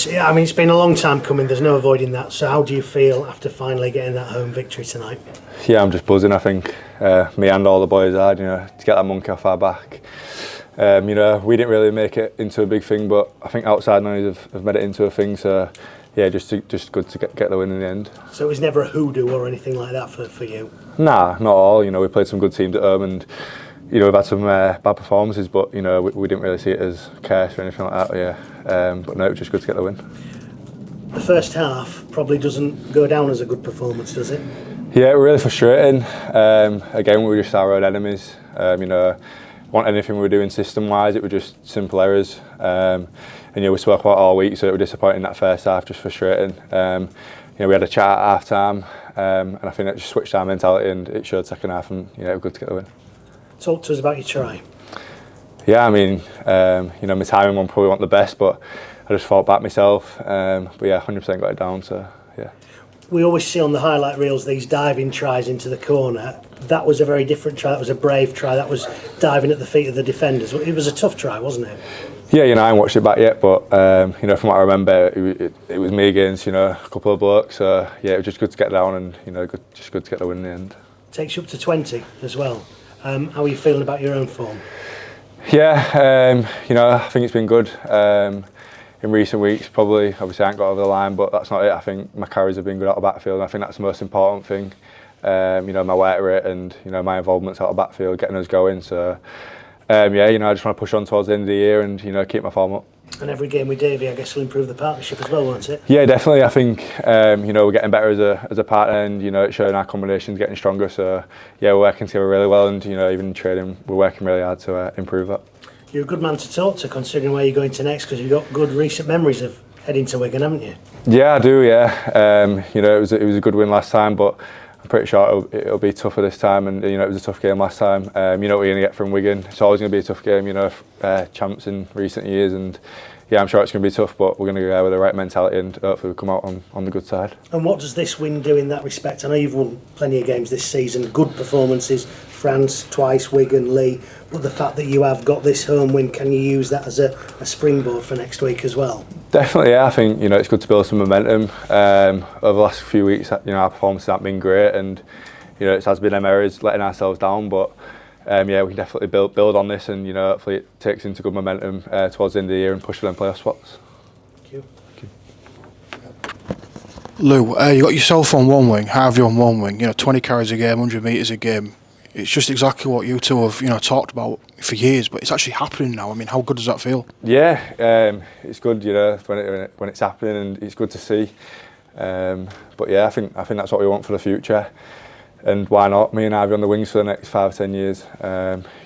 I mean, it's been a long time coming. There's no avoiding that. So, how do you feel after finally getting that home victory tonight? Yeah, I'm just buzzing. I think me and all the boys are, to get that monkey off our back. We didn't really make it into a big thing, but I think outside noise have made it into a thing. So, yeah, just good to get the win in the end. So it was never a hoodoo or anything like that for you? Nah, not all. We played some good teams at home, and we've had some bad performances, but we didn't really see it as curse or anything like that. Yeah, but no, it was just good to get the win. The first half probably doesn't go down as a good performance, does it? Yeah, really frustrating. Again, we were just our own enemies. Want anything we were doing system-wise, it was just simple errors. And we spoke about it all week, so it was disappointing that first half, just frustrating. We had a chat at half-time, and I think that just switched our mentality, and it showed second half, and it was good to get the win. Talk to us about your try. Yeah, I mean, my timing one probably wasn't the best, but I just fought back myself. But yeah, 100% got it down, so yeah. We always see on the highlight reels these diving tries into the corner. That was a very different try. That was a brave try. That was diving at the feet of the defenders. It was a tough try, wasn't it? Yeah, I haven't watched it back yet, but from what I remember, it was me against a couple of blokes. So yeah, it was just good to get down, and just good to get the win in the end. Takes you up to 20 as well. How are you feeling about your own form? Yeah, I think it's been good. In recent weeks, probably, obviously I haven't got over the line, but that's not it. I think my carries have been good out of the backfield, and I think that's the most important thing. My work rate and my involvement's out of the backfield, getting us going. So I just want to push on towards the end of the year and keep my form up. And every game with Davey, I guess, will improve the partnership as well, won't it? Yeah, definitely. I think we're getting better as a partner, and it's showing our combinations getting stronger. So yeah, we're working together really well, and even in training, we're working really hard to improve that. You're a good man to talk to, considering where you're going to next, because you've got good recent memories of heading to Wigan, haven't you? Yeah, I do. Yeah, it was a good win last time, but I'm pretty sure it'll be tougher this time. And it was a tough game last time. What we're going to get from Wigan. It's always going to be a tough game. Champs in recent years, and yeah, I'm sure it's going to be tough. But we're going to go with the right mentality, and hopefully we'll come out on the good side. And what does this win do in that respect? I know you've won plenty of games this season, good performances. France twice, Wigan, Lee, but the fact that you have got this home win, can you use that as a springboard for next week as well? Definitely, yeah. I think it's good to build some momentum. Over the last few weeks, our performances haven't been great, and it has been them errors letting ourselves down. But we can definitely build on this, and hopefully it takes into good momentum towards the end of the year and push for them playoff spots. Thank you. Lou, you got yourself on one wing, Harvey on one wing. 20 carries a game, 100 metres a game. It's just exactly what you two have, talked about for years, but it's actually happening now. I mean, how good does that feel? Yeah, it's good, when it's happening, and it's good to see. But yeah, I think that's what we want for the future, and why not? Me and Ivy on the wings for the next 5-10 years.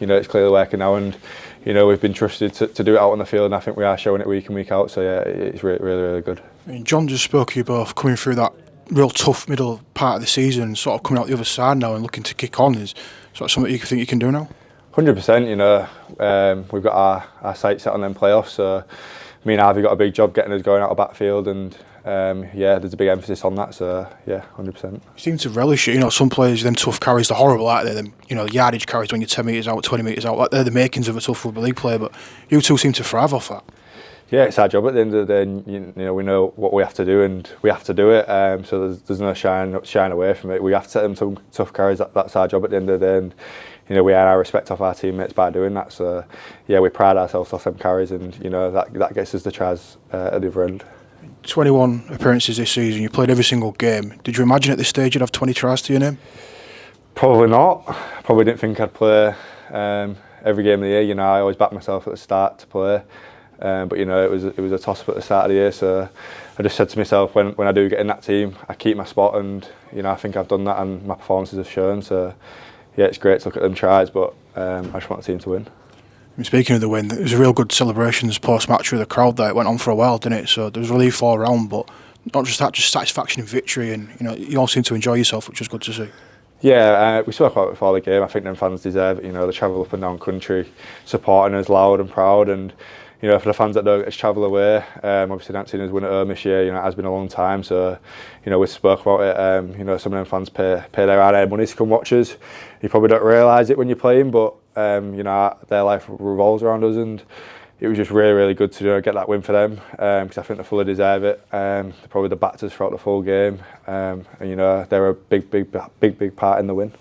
It's clearly working now, and we've been trusted to do it out on the field, and I think we are showing it week in, week out. So yeah, it's really, really good. I mean, John just spoke to you both coming through that real tough middle part of the season, sort of coming out the other side now and looking to kick on. Is sort of something you think you can do now? 100%. We've got our sights set on them playoffs. So me and Harvey got a big job getting us going out of backfield, and there's a big emphasis on that. So yeah, 100%. You seem to relish it. Some players, them tough carries, they're horrible, aren't they? Them, yardage carries when you're 10 metres out, 20 metres out. Like they're the makings of a tough rugby league player. But you two seem to thrive off that. Yeah, it's our job at the end of the day. And, we know what we have to do, and we have to do it. So there's no shying away from it. We have to set them some tough carries. That's our job at the end of the day. And we earn our respect off our teammates by doing that. So yeah, we pride ourselves off them carries, and that gets us the tries at the other end. 21 appearances this season. You played every single game. Did you imagine at this stage you'd have 20 tries to your name? Probably not. Probably didn't think I'd play every game of the year. I always backed myself at the start to play. But it was a toss-up at the start of the year, so I just said to myself, when I do get in that team, I keep my spot, and I think I've done that, and my performances have shown. So yeah, it's great to look at them tries, but I just want the team to win. Speaking of the win, there was a real good celebrations post-match with the crowd there. It went on for a while, didn't it? So there was relief all around, but not just that, just satisfaction in victory, and you all seem to enjoy yourself, which was good to see. Yeah, we spoke about it before the game. I think them fans deserve it. They travel up and down country, supporting us loud and proud, and for the fans that don't get to travel away, obviously not seen us win at home this year. It has been a long time, so we spoke about it. Some of them fans pay their hard-earned money to come watch us. You probably don't realise it when you're playing, but their life revolves around us, and it was just really, really good to get that win for them, because I think they fully deserve it. They're probably the batters throughout the full game, and they're a big part in the win.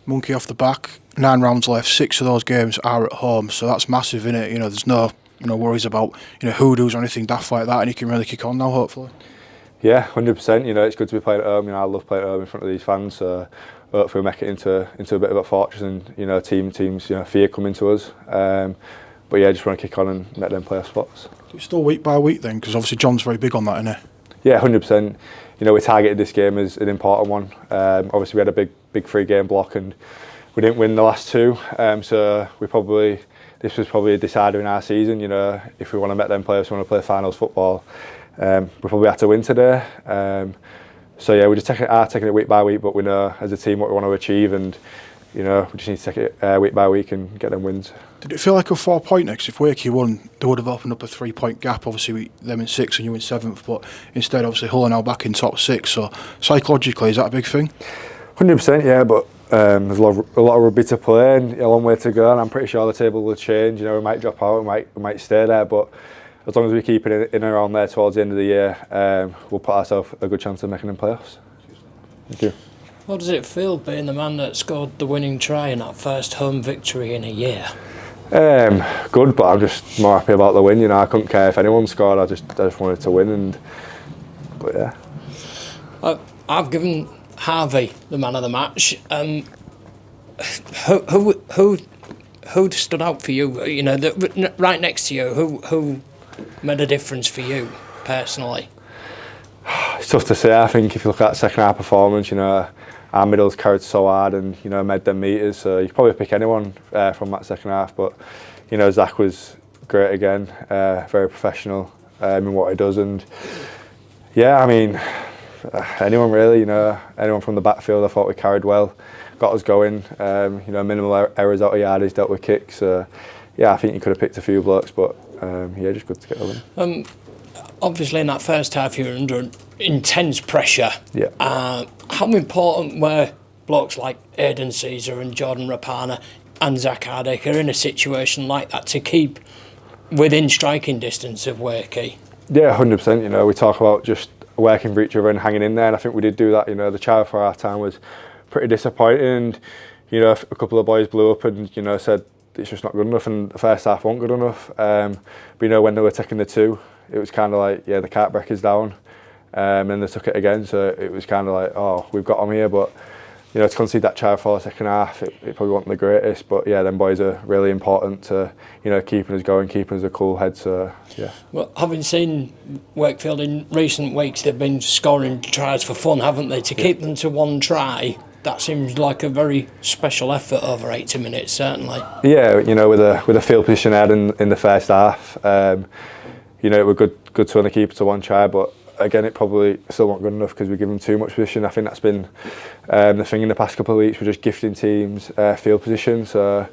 Monkey off the back, 9 rounds left, 6 of those games are at home, so that's massive, isn't it? There's no worries about hoodoos or anything daft like that, and you can really kick on now, hopefully. Yeah, 100%. It's good to be playing at home. I love playing at home in front of these fans. So hopefully we make it into a bit of a fortress, and teams fear coming to us. But yeah, just want to kick on and make them playoff spots. It's still week by week then, because obviously John's very big on that, isn't he? Yeah, 100%. We targeted this game as an important one. Obviously we had a big 3-game block and we didn't win the last 2. So this was probably a decider in our season. If we want to make them playoffs, we want to play finals football. We probably had to win today. So yeah, we're just taking it week by week, but we know as a team what we want to achieve, and we just need to take it week by week and get them wins. Did it feel like a 4-point next? If Wakey won, they would have opened up a 3-point gap. Obviously, them in 6th and you in 7th, but instead, obviously, Hull are now back in top 6. So psychologically, is that a big thing? 100%, yeah, but there's a lot of rugby to play and a long way to go, and I'm pretty sure the table will change. We might drop out, we might stay there, but as long as we keep it in around there towards the end of the year, we'll put ourselves a good chance of making them playoffs. Thank you. How does it feel being the man that scored the winning try in that first home victory in a year? Good, but I'm just more happy about the win. I couldn't care if anyone scored. I just wanted to win, but yeah. I've given Harvey the man of the match. Who stood out for you? Right next to you, who made a difference for you personally? It's tough to say. I think if you look at second half performance, our middles carried so hard and made them meters. So you could probably pick anyone from that second half. But Zach was great again, very professional in what he does, and yeah, I mean anyone really. Anyone from the backfield, I thought we carried well, got us going. Minimal errors out of yardage, dealt with kicks. Yeah, I think you could have picked a few blokes, but yeah, just good to get the win. Obviously, in that first half, you were under intense pressure. Yeah. How important were blokes like Aidan Caesar and Jordan Rapana and Zach Hardacre in a situation like that to keep within striking distance of Wakey? Yeah, 100%. We talk about just working for each other and hanging in there, and I think we did do that. The trial for our time was pretty disappointing, and a couple of boys blew up and said it's just not good enough, and the first half wasn't good enough. But when they were taking the 2, it was kind of like, yeah, the cart breaker's down, and then they took it again, so it was kind of like, oh, we've got them here. But to concede that try for the second half, it probably wasn't the greatest, but yeah, them boys are really important to keeping us going, keeping us a cool head. So yeah. Well, having seen Wakefield in recent weeks, they've been scoring tries for fun, haven't they? To keep them to 1 try, that seems like a very special effort over 80 minutes, certainly. Yeah, with a field position had in the first half, it was good to only keep it to 1 try, but again, it probably still wasn't good enough because we give them too much position. I think that's been the thing in the past couple of weeks. We're just gifting teams field position. So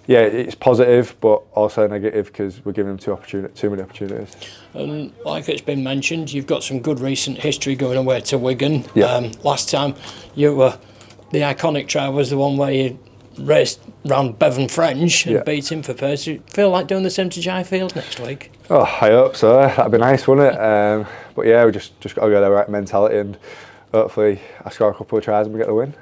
yeah, it's positive, but also negative because we're giving them too many opportunities. And like it's been mentioned, you've got some good recent history going away to Wigan. Yeah. Last time the iconic try was the one where you raced round Bevan French and beat him for pace. You feel like doing the same to Jai Field next week? Oh, I hope so. That'd be nice, wouldn't it? But yeah, we just got to go the right mentality, and hopefully I score a couple of tries and we get the win.